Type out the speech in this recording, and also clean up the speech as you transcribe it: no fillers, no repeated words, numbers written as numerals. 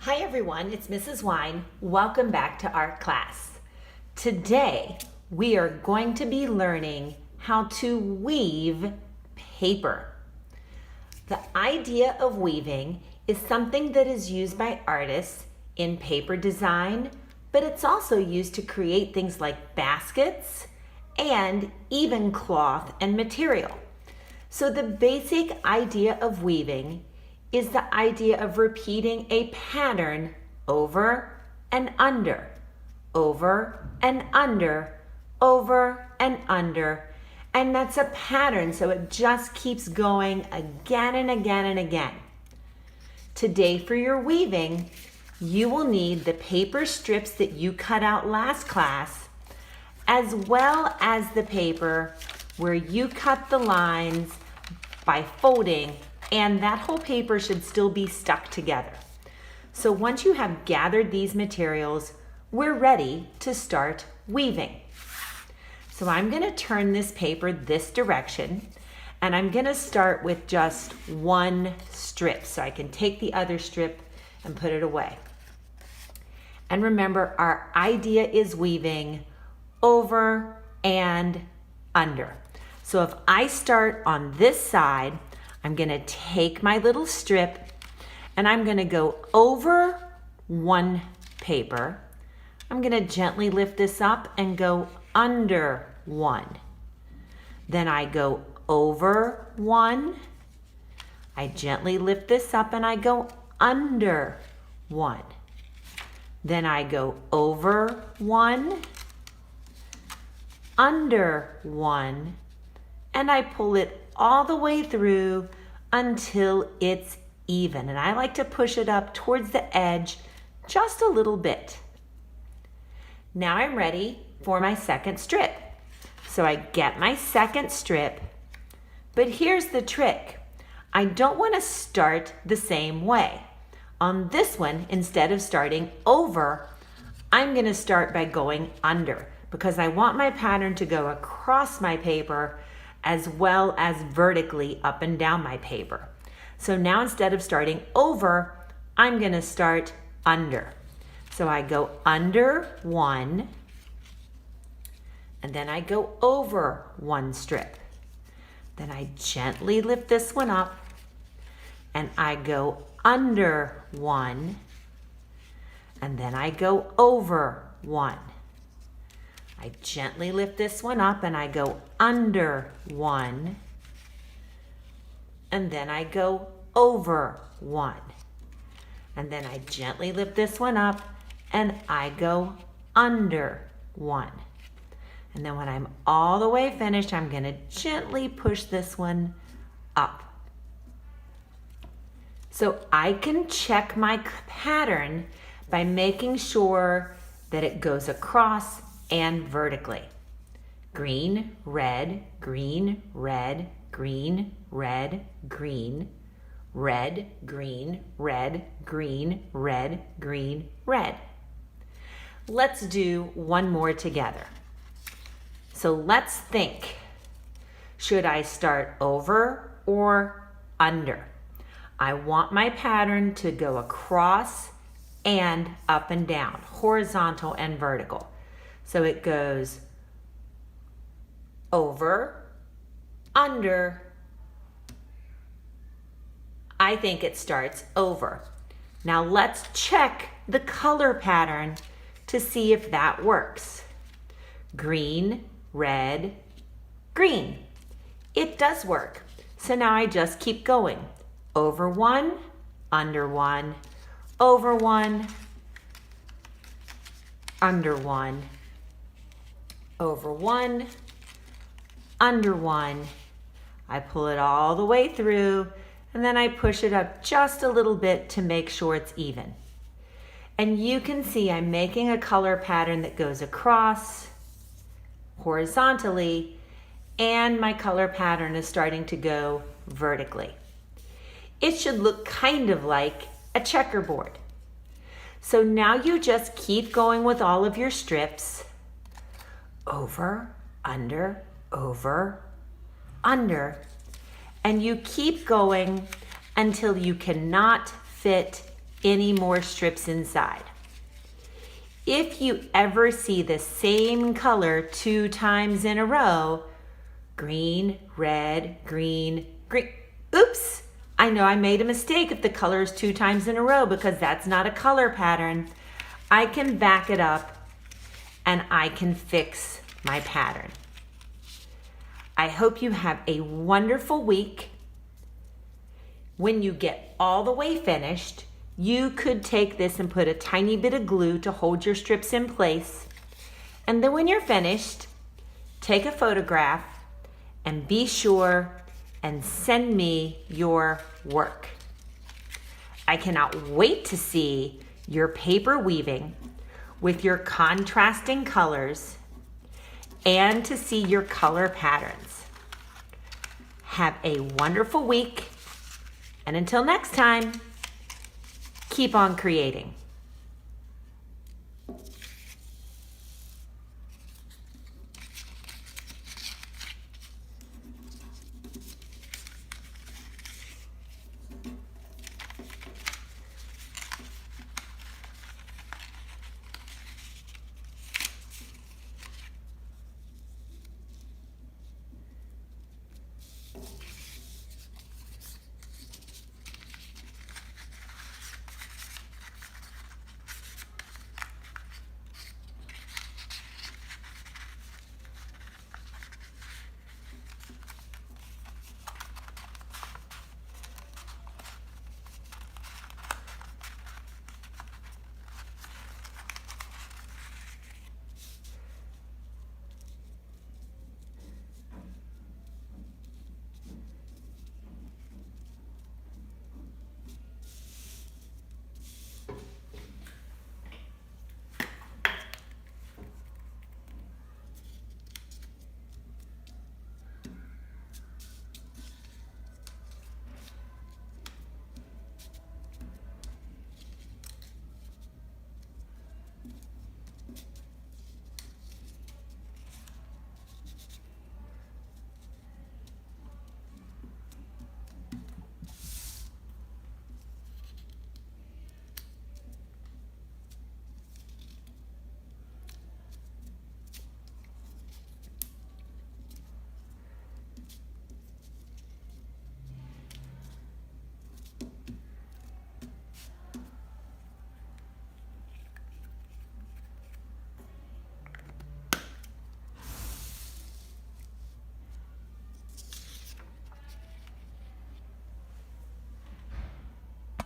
Hi everyone, it's Mrs. Wine. Welcome back to art class. Today we are going to be learning how to weave paper. The idea of weaving is something that is used by artists in paper design, but it's also used to create things like baskets and even cloth and material. So the basic idea of weaving is the idea of repeating a pattern over and under, over and under, over and under. And that's a pattern, so it just keeps going again and again and again. Today for your weaving, you will need the paper strips that you cut out last class, as well as the paper where you cut the lines by folding, and that whole paper should still be stuck together. So once you have gathered these materials, we're ready to start weaving. So I'm going to turn this paper this direction, and I'm going to start with just one strip so I can take the other strip and put it away. And remember, our idea is weaving over and under. So if I start on this side, I'm going to take my little strip and I'm going to go over one paper. I'm going to gently lift this up and go under one. Then I go over one. I gently lift this up and I go under one. Then I go over one, under one, and I pull it all the way through until it's even. And I like to push it up towards the edge just a little bit. Now I'm ready for my second strip. So I get my second strip, but here's the trick. I don't want to start the same way. On this one, instead of starting over, I'm going to start by going under because I want my pattern to go across my paper as well as vertically up and down my paper. So now instead of starting over, I'm going to start under. So I go under one, and then I go over one strip. Then I gently lift this one up, and I go under one, and then I go over one. I gently lift this one up and I go under one, and then I go over one. And then I gently lift this one up and I go under one. And then when I'm all the way finished, I'm going to gently push this one up. So I can check my pattern by making sure that it goes across and vertically. Green, red, green, red, green, red, green, red, green, red, green, red, green, red. Let's do one more together. So let's think. Should I start over or under? I want my pattern to go across and up and down, horizontal and vertical. So it goes over, under. I think it starts over. Now let's check the color pattern to see if that works. Green, red, green. It does work. So now I just keep going. Over one, under one, over one, under one, over one, under one. I pull it all the way through, and then I push it up just a little bit to make sure it's even. And you can see I'm making a color pattern that goes across horizontally, and my color pattern is starting to go vertically. It should look kind of like a checkerboard. So now you just keep going with all of your strips. Over, under, and you keep going until you cannot fit any more strips inside. If you ever see the same color 2 times in a row, green, red, green, green. Oops, I know I made a mistake if the color is 2 times in a row because that's not a color pattern. I can back it up and I can fix my pattern. I hope you have a wonderful week. When you get all the way finished, you could take this and put a tiny bit of glue to hold your strips in place. And then when you're finished, take a photograph and be sure and send me your work. I cannot wait to see your paper weaving with your contrasting colors and to see your color patterns. Have a wonderful week, and until next time, keep on creating.